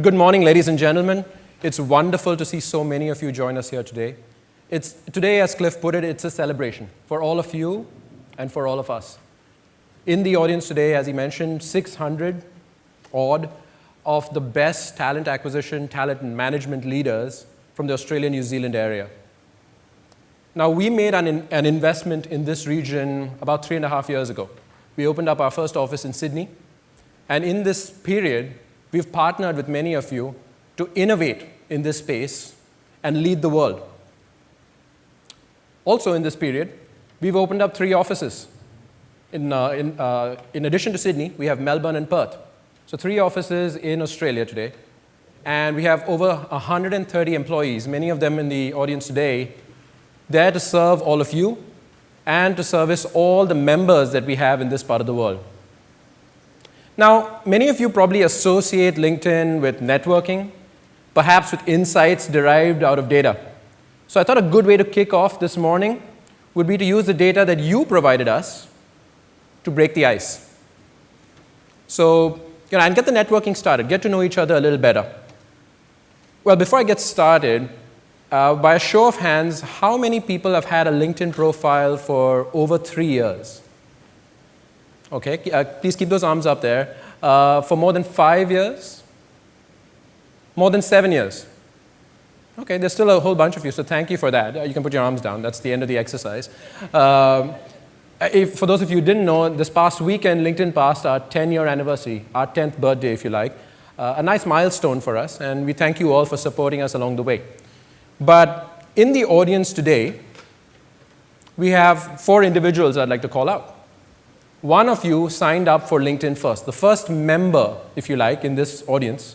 But good morning, ladies and gentlemen. It's wonderful to see so many of you join us here today. Today, as Cliff put it, it's a celebration for all of you and for all of us. In the audience today, as he mentioned, 600 odd of the best talent acquisition, talent and management leaders from the Australia-New Zealand area. Now, we made an investment in this region about 3.5 years ago. We opened up our first office in Sydney, and in this period, we've partnered with many of you to innovate in this space and lead the world. Also in this period, we've opened up 3 offices. In addition to Sydney, we have Melbourne and Perth. So 3 offices in Australia today. And we have over 130 employees, many of them in the audience today, there to serve all of you and to service all the members that we have in this part of the world. Now, many of you probably associate LinkedIn with networking, perhaps with insights derived out of data. So I thought a good way to kick off this morning would be to use the data that you provided us to break the ice. So, and get the networking started, get to know each other a little better. Well, before I get started, by a show of hands, how many people have had a LinkedIn profile for over 3 years? Okay, please keep those arms up there. For more than 5 years? More than 7 years? Okay, there's still a whole bunch of you, so thank you for that. You can put your arms down. That's the end of the exercise. For those of you who didn't know, this past weekend, LinkedIn passed our 10-year anniversary, our 10th birthday, if you like. A nice milestone for us, and we thank you all for supporting us along the way. But in the audience today, we have 4 individuals I'd like to call out. One of you signed up for LinkedIn first, the first member, if you like, in this audience.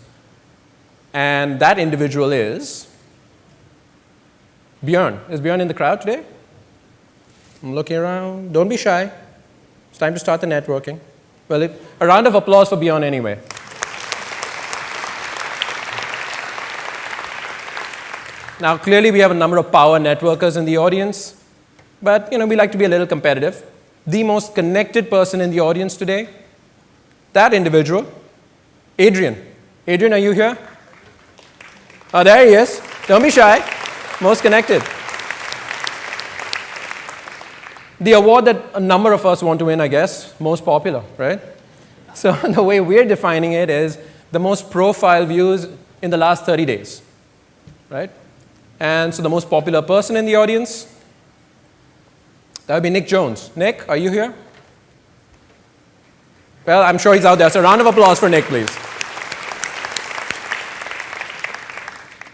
And that individual is Björn. Is Björn in the crowd today? I'm looking around. Don't be shy. It's time to start the networking. Well, a round of applause for Björn anyway. Now, clearly, we have a number of power networkers in the audience, but we like to be a little competitive. The most connected person in the audience today, that individual, Adrian. Adrian, are you here? Oh, there he is. Don't be shy. Most connected. The award that a number of us want to win, I guess, most popular, right? So the way we're defining it is the most profile views in the last 30 days, right? And so the most popular person in the audience, that would be Nick Jones. Nick, are you here? Well, I'm sure he's out there. So a round of applause for Nick, please.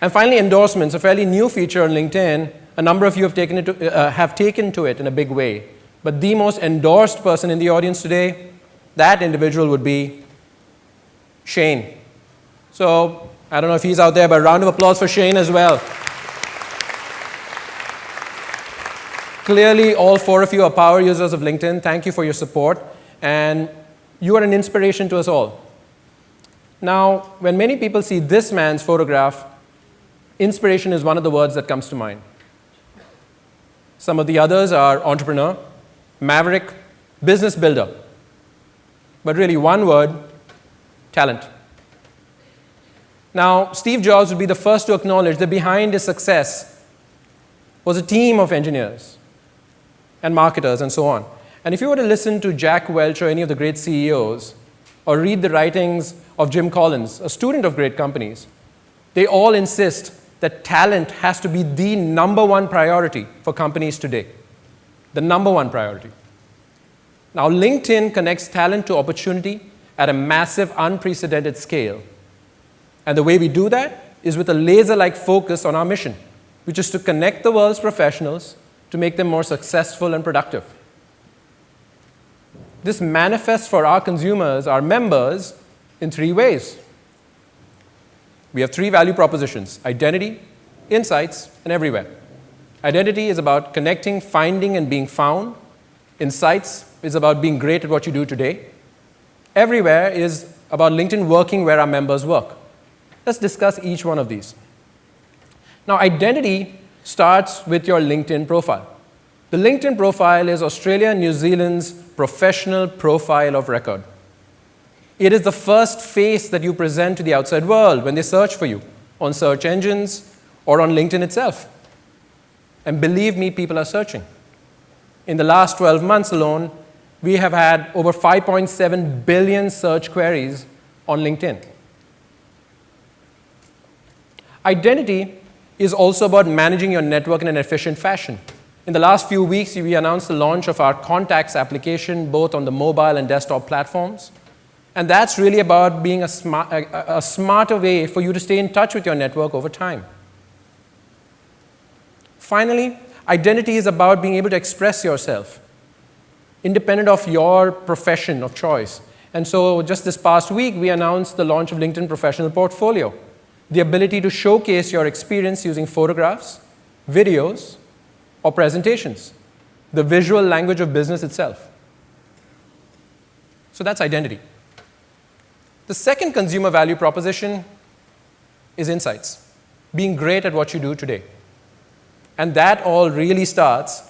And finally, endorsements, a fairly new feature on LinkedIn. A number of you have taken to it in a big way. But the most endorsed person in the audience today, that individual would be Shane. So I don't know if he's out there, but a round of applause for Shane as well. Clearly, all 4 of you are power users of LinkedIn. Thank you for your support. And you are an inspiration to us all. Now, when many people see this man's photograph, inspiration is one of the words that comes to mind. Some of the others are entrepreneur, maverick, business builder. But really, one word, talent. Now, Steve Jobs would be the first to acknowledge that behind his success was a team of engineers and marketers, and so on. And if you were to listen to Jack Welch or any of the great CEOs, or read the writings of Jim Collins, a student of great companies, they all insist that talent has to be the #1 priority for companies today. The #1 priority. Now, LinkedIn connects talent to opportunity at a massive, unprecedented scale. And the way we do that is with a laser-like focus on our mission, which is to connect the world's professionals to make them more successful and productive. This manifests for our consumers, our members, in 3 ways. We have 3 value propositions: identity, insights, and everywhere. Identity is about connecting, finding, and being found. Insights is about being great at what you do today. Everywhere is about LinkedIn working where our members work. Let's discuss each one of these. Now, identity starts with your LinkedIn profile. The LinkedIn profile is Australia and New Zealand's professional profile of record. It is the first face that you present to the outside world when they search for you on search engines or on LinkedIn itself. And believe me, people are searching. In the last 12 months alone, we have had over 5.7 billion search queries on LinkedIn. Identity is also about managing your network in an efficient fashion. In the last few weeks, we announced the launch of our contacts application, both on the mobile and desktop platforms. And that's really about being a smarter way for you to stay in touch with your network over time. Finally, identity is about being able to express yourself, independent of your profession of choice. And so just this past week, we announced the launch of LinkedIn Professional Portfolio, the ability to showcase your experience using photographs, videos, or presentations, the visual language of business itself. So that's identity. The second consumer value proposition is insights, being great at what you do today. And that all really starts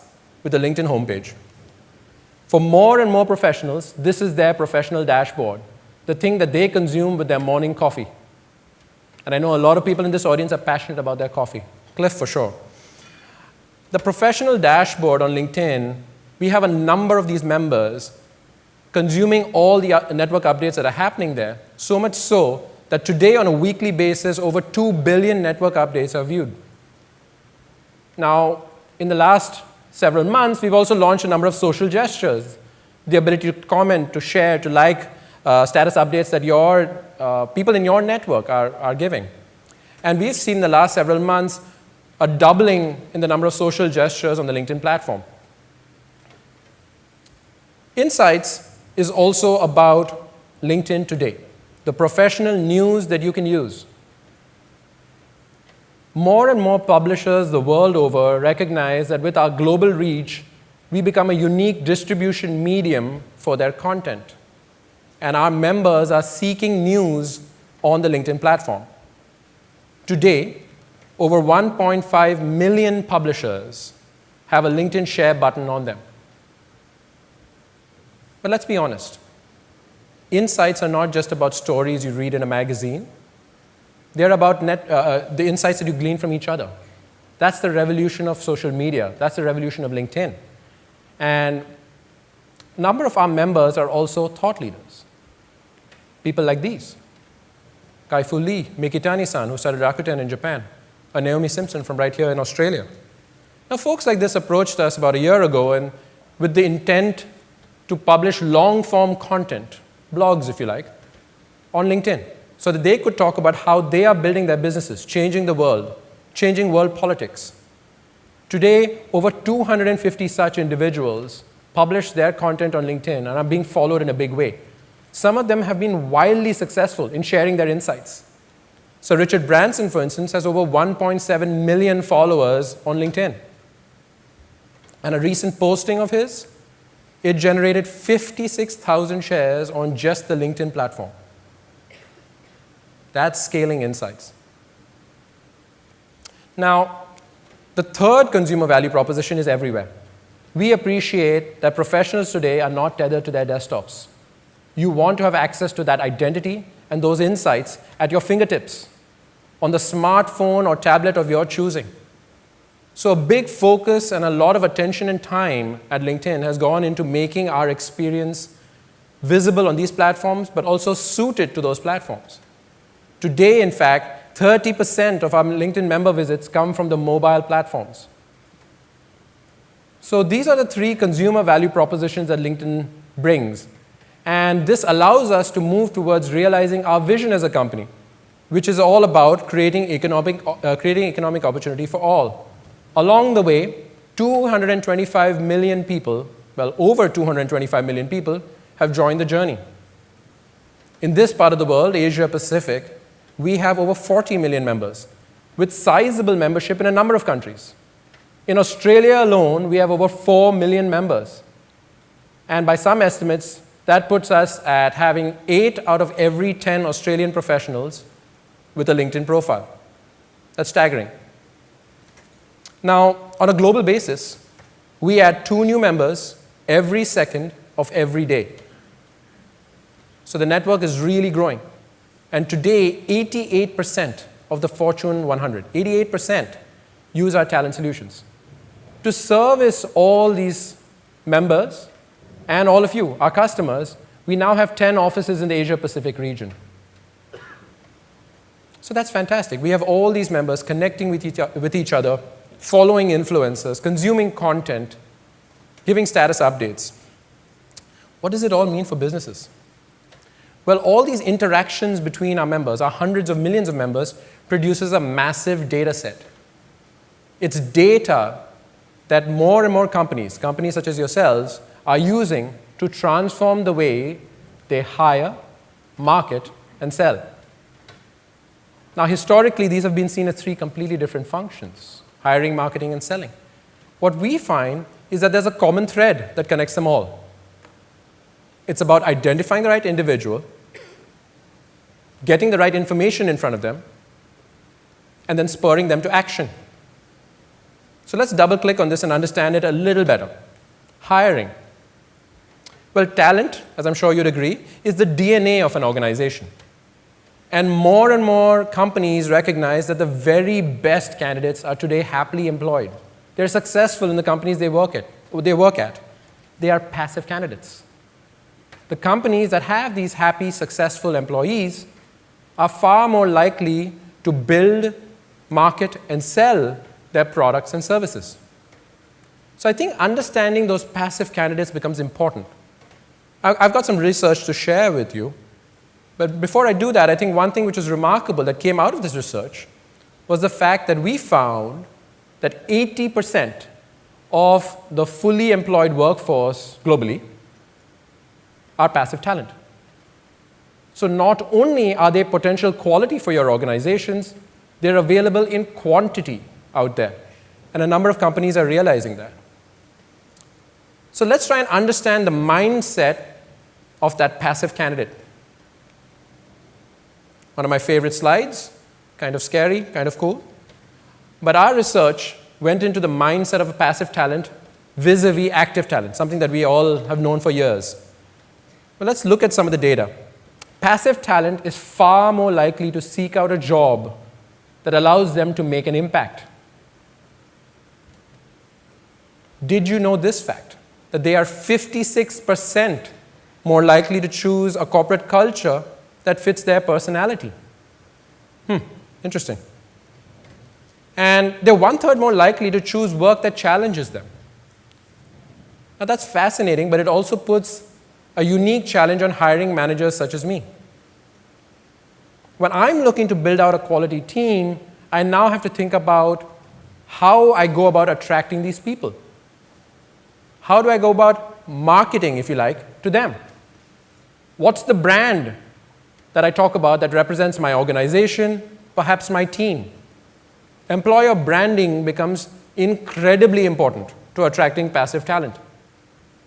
with the LinkedIn homepage. For more and more professionals, this is their professional dashboard, the thing that they consume with their morning coffee. And I know a lot of people in this audience are passionate about their coffee. Cliff, for sure. The professional dashboard on LinkedIn, we have a number of these members consuming all the network updates that are happening there, so much so that today on a weekly basis, over 2 billion network updates are viewed. Now, in the last several months, we've also launched a number of social gestures, the ability to comment, to share, to like status updates that your people in your network are giving. And we've seen in the last several months a doubling in the number of social gestures on the LinkedIn platform. Insights is also about LinkedIn today, the professional news that you can use. More and more publishers the world over recognize that with our global reach, we become a unique distribution medium for their content. And our members are seeking news on the LinkedIn platform. Today, over 1.5 million publishers have a LinkedIn share button on them. But let's be honest. Insights are not just about stories you read in a magazine. They're about the insights that you glean from each other. That's the revolution of social media. That's the revolution of LinkedIn. And a number of our members are also thought leaders. People like these. Kai-Fu Lee, Mikitani-san, who started Rakuten in Japan, or Naomi Simpson from right here in Australia. Now, folks like this approached us about a year ago and with the intent to publish long-form content, blogs if you like, on LinkedIn, so that they could talk about how they are building their businesses, changing the world, changing world politics. Today, over 250 such individuals publish their content on LinkedIn and are being followed in a big way. Some of them have been wildly successful in sharing their insights. So Richard Branson, for instance, has over 1.7 million followers on LinkedIn. And a recent posting of his, it generated 56,000 shares on just the LinkedIn platform. That's scaling insights. Now, the third consumer value proposition is everywhere. We appreciate that professionals today are not tethered to their desktops. You want to have access to that identity and those insights at your fingertips, on the smartphone or tablet of your choosing. So a big focus and a lot of attention and time at LinkedIn has gone into making our experience visible on these platforms, but also suited to those platforms. Today, in fact, 30% of our LinkedIn member visits come from the mobile platforms. So these are the three consumer value propositions that LinkedIn brings. And this allows us to move towards realizing our vision as a company, which is all about creating economic opportunity for all. Along the way, 225 million people, well, over 225 million people, have joined the journey. In this part of the world, Asia Pacific, we have over 40 million members, with sizable membership in a number of countries. In Australia alone, we have over 4 million members. And by some estimates, that puts us at having 8 out of every 10 Australian professionals with a LinkedIn profile. That's staggering. Now, on a global basis, we add 2 new members every second of every day. So the network is really growing. And today, 88% of the Fortune 100, 88% use our talent solutions. To service all these members and all of you, our customers, we now have 10 offices in the Asia-Pacific region. So that's fantastic. We have all these members connecting with each other, following influencers, consuming content, giving status updates. What does it all mean for businesses? Well, all these interactions between our members, our hundreds of millions of members, produces a massive data set. It's data that more and more companies such as yourselves, are using to transform the way they hire, market, and sell. Now, historically, these have been seen as three completely different functions: hiring, marketing, and selling. What we find is that there's a common thread that connects them all. It's about identifying the right individual, getting the right information in front of them, and then spurring them to action. So let's double-click on this and understand it a little better. Hiring. Well, talent, as I'm sure you'd agree, is the DNA of an organization. And more companies recognize that the very best candidates are today happily employed. They're successful in the companies they work at. They are passive candidates. The companies that have these happy, successful employees are far more likely to build, market, and sell their products and services. So I think understanding those passive candidates becomes important. I've got some research to share with you, but before I do that, I think one thing which was remarkable that came out of this research was the fact that we found that 80% of the fully employed workforce globally are passive talent. So not only are they potential quality for your organizations, they're available in quantity out there. And a number of companies are realizing that. So let's try and understand the mindset of that passive candidate. One of my favorite slides, kind of scary, kind of cool. But our research went into the mindset of a passive talent vis-a-vis active talent, something that we all have known for years. Well, let's look at some of the data. Passive talent is far more likely to seek out a job that allows them to make an impact. Did you know this fact? That they are 56% more likely to choose a corporate culture that fits their personality. Interesting. And they're 1/3 more likely to choose work that challenges them. Now that's fascinating, but it also puts a unique challenge on hiring managers such as me. When I'm looking to build out a quality team, I now have to think about how I go about attracting these people. How do I go about marketing, if you like, to them? What's the brand that I talk about that represents my organization, perhaps my team? Employer branding becomes incredibly important to attracting passive talent.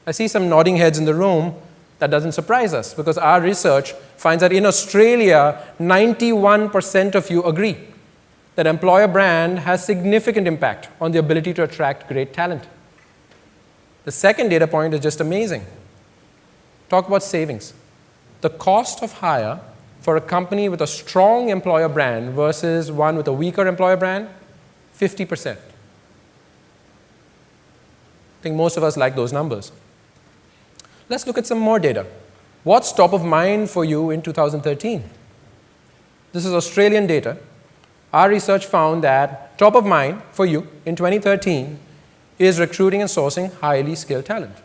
I see some nodding heads in the room. That doesn't surprise us because our research finds that in Australia, 91% of you agree that employer brand has significant impact on the ability to attract great talent. The second data point is just amazing. Talk about savings. The cost of hire for a company with a strong employer brand versus one with a weaker employer brand, 50%. I think most of us like those numbers. Let's look at some more data. What's top of mind for you in 2013? This is Australian data. Our research found that top of mind for you in 2013 is recruiting and sourcing highly skilled talent.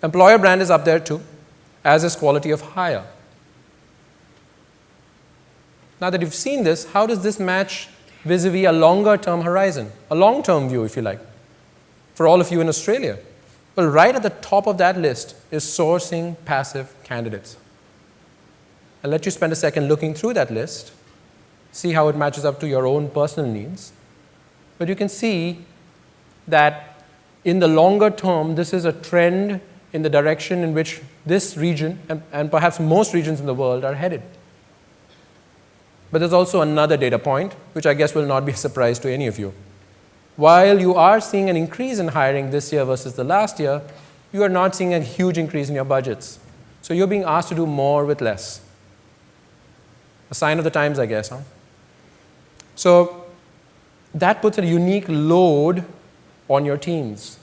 Employer brand is up there too, as is quality of hire. Now that you've seen this, how does this match vis-a-vis a longer-term horizon, a long-term view, if you like, for all of you in Australia? Well, right at the top of that list is sourcing passive candidates. I'll let you spend a second looking through that list, see how it matches up to your own personal needs. But you can see that in the longer term, this is a trend in the direction in which this region, and perhaps most regions in the world, are headed. But there's also another data point, which I guess will not be a surprise to any of you. While you are seeing an increase in hiring this year versus the last year, you are not seeing a huge increase in your budgets. So you're being asked to do more with less. A sign of the times, I guess, huh? So that puts a unique load on your teams.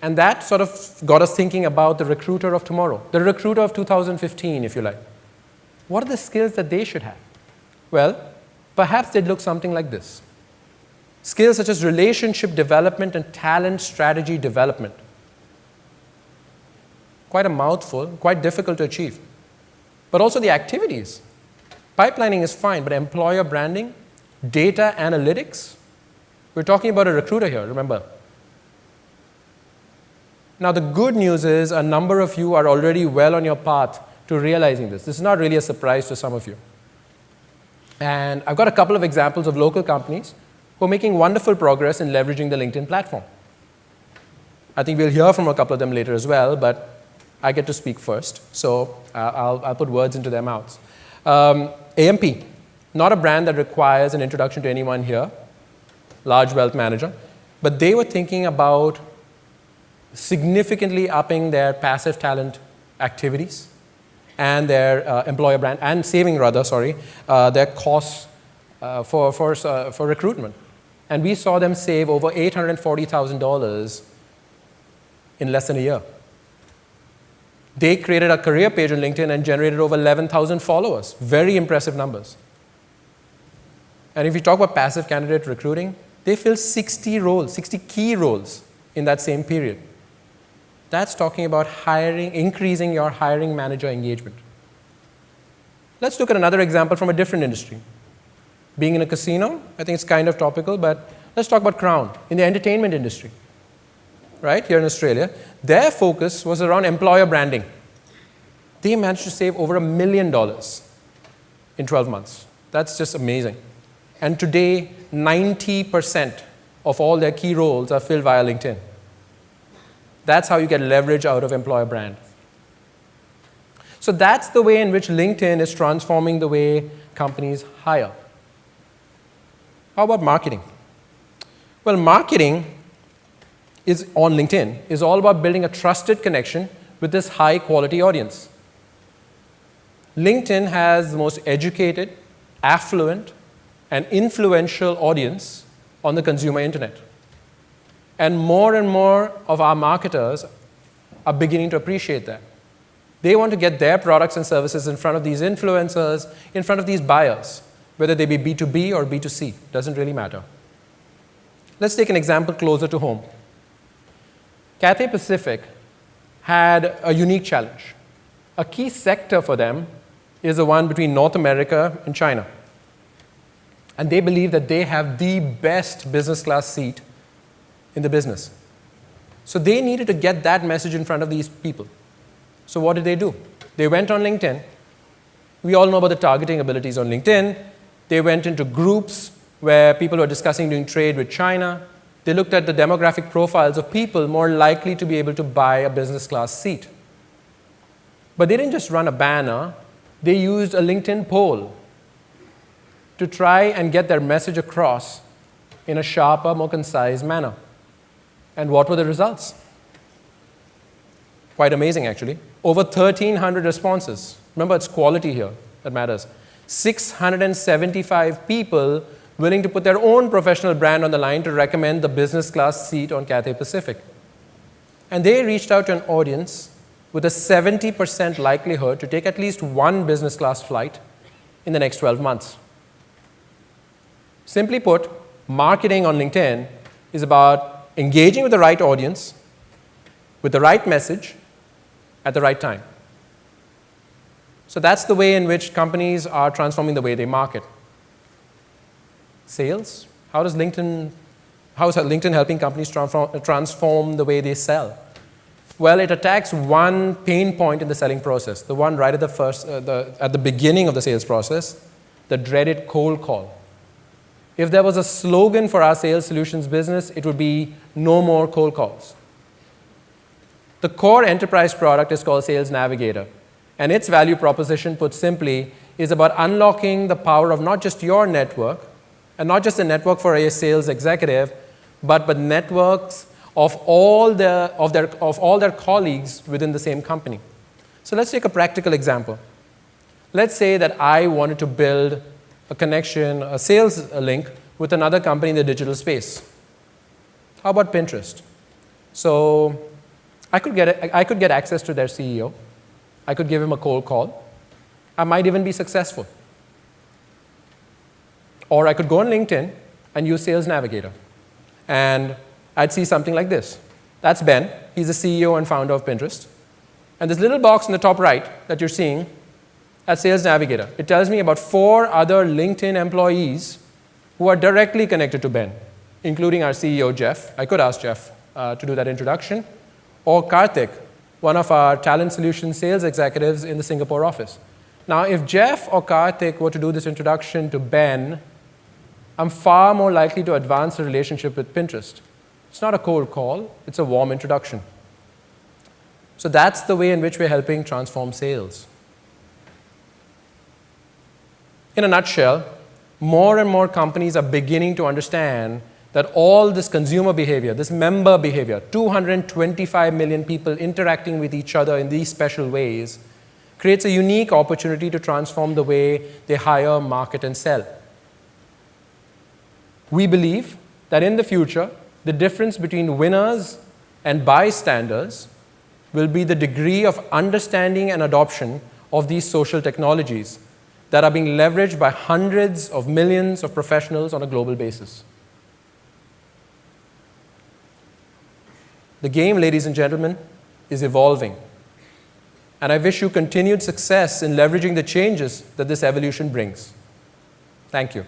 And that sort of got us thinking about the recruiter of tomorrow, the recruiter of 2015, if you like. What are the skills that they should have? Well, perhaps they'd look something like this. Skills such as relationship development and talent strategy development. Quite a mouthful, quite difficult to achieve. But also the activities. Pipelining is fine, but employer branding, data analytics, we're talking about a recruiter here, remember. Now, the good news is a number of you are already well on your path to realizing this. This is not really a surprise to some of you. And I've got a couple of examples of local companies who are making wonderful progress in leveraging the LinkedIn platform. I think we'll hear from a couple of them later as well, but I get to speak first, so I'll put words into their mouths. AMP, not a brand that requires an introduction to anyone here, large wealth manager, but they were thinking about significantly upping their passive talent activities and their employer brand, and saving rather, their costs for recruitment. And we saw them save over $840,000 in less than a year. They created a career page on LinkedIn and generated over 11,000 followers. Very impressive numbers. And if you talk about passive candidate recruiting, they filled 60 roles, 60 key roles in that same period. That's talking about hiring, increasing your hiring manager engagement. Let's look at another example from a different industry. Being in a casino, I think it's kind of topical, but let's talk about Crown in the entertainment industry, right, here in Australia. Their focus was around employer branding. They managed to save over $1 million in 12 months. That's just amazing. And today, 90% of all their key roles are filled via LinkedIn. That's how you get leverage out of employer brand. So that's the way in which LinkedIn is transforming the way companies hire. How about marketing? Well, marketing is on LinkedIn is all about building a trusted connection with this high-quality audience. LinkedIn has the most educated, affluent, and influential audience on the consumer internet. And more of our marketers are beginning to appreciate that. They want to get their products and services in front of these influencers, in front of these buyers, whether they be B2B or B2C, doesn't really matter. Let's take an example closer to home. Cathay Pacific had a unique challenge. A key sector for them is the one between North America and China. And they believe that they have the best business class seat in the business. So they needed to get that message in front of these people. So what did they do? They went on LinkedIn. We all know about the targeting abilities on LinkedIn. They went into groups where people were discussing doing trade with China. They looked at the demographic profiles of people more likely to be able to buy a business class seat. But they didn't just run a banner. They used a LinkedIn poll to try and get their message across in a sharper, more concise manner. And what were the results? Quite amazing, actually. Over 1,300 responses. Remember, it's quality here that matters. 675 people willing to put their own professional brand on the line to recommend the business class seat on Cathay Pacific. And they reached out to an audience with a 70% likelihood to take at least one business class flight in the next 12 months. Simply put, marketing on LinkedIn is about engaging with the right audience, with the right message, at the right time. So that's the way in which companies are transforming the way they market. Sales? How is LinkedIn helping companies transform the way they sell? Well, it attacks one pain point in the selling process, the one right at the beginning of the sales process, the dreaded cold call. If there was a slogan for our sales solutions business, it would be no more cold calls. The core enterprise product is called Sales Navigator, and its value proposition, put simply, is about unlocking the power of not just your network, and not just a network for a sales executive, but networks of all their colleagues within the same company. So let's take a practical example. Let's say that I wanted to build a connection, a sales link with another company in the digital space. How about Pinterest? So I could get access to their CEO. I could give him a cold call. I might even be successful. Or I could go on LinkedIn and use Sales Navigator. And I'd see something like this. That's Ben. He's the CEO and founder of Pinterest. And this little box in the top right that you're seeing, that's Sales Navigator. It tells me about 4 other LinkedIn employees who are directly connected to Ben, including our CEO, Jeff. I could ask Jeff to do that introduction. Or Karthik, one of our talent solutions sales executives in the Singapore office. Now, if Jeff or Karthik were to do this introduction to Ben, I'm far more likely to advance a relationship with Pinterest. It's not a cold call, it's a warm introduction. So that's the way in which we're helping transform sales. In a nutshell, more and more companies are beginning to understand that all this consumer behavior, this member behavior, 225 million people interacting with each other in these special ways, creates a unique opportunity to transform the way they hire, market, and sell. We believe that in the future, the difference between winners and bystanders will be the degree of understanding and adoption of these social technologies that are being leveraged by hundreds of millions of professionals on a global basis. The game, ladies and gentlemen, is evolving. And I wish you continued success in leveraging the changes that this evolution brings. Thank you.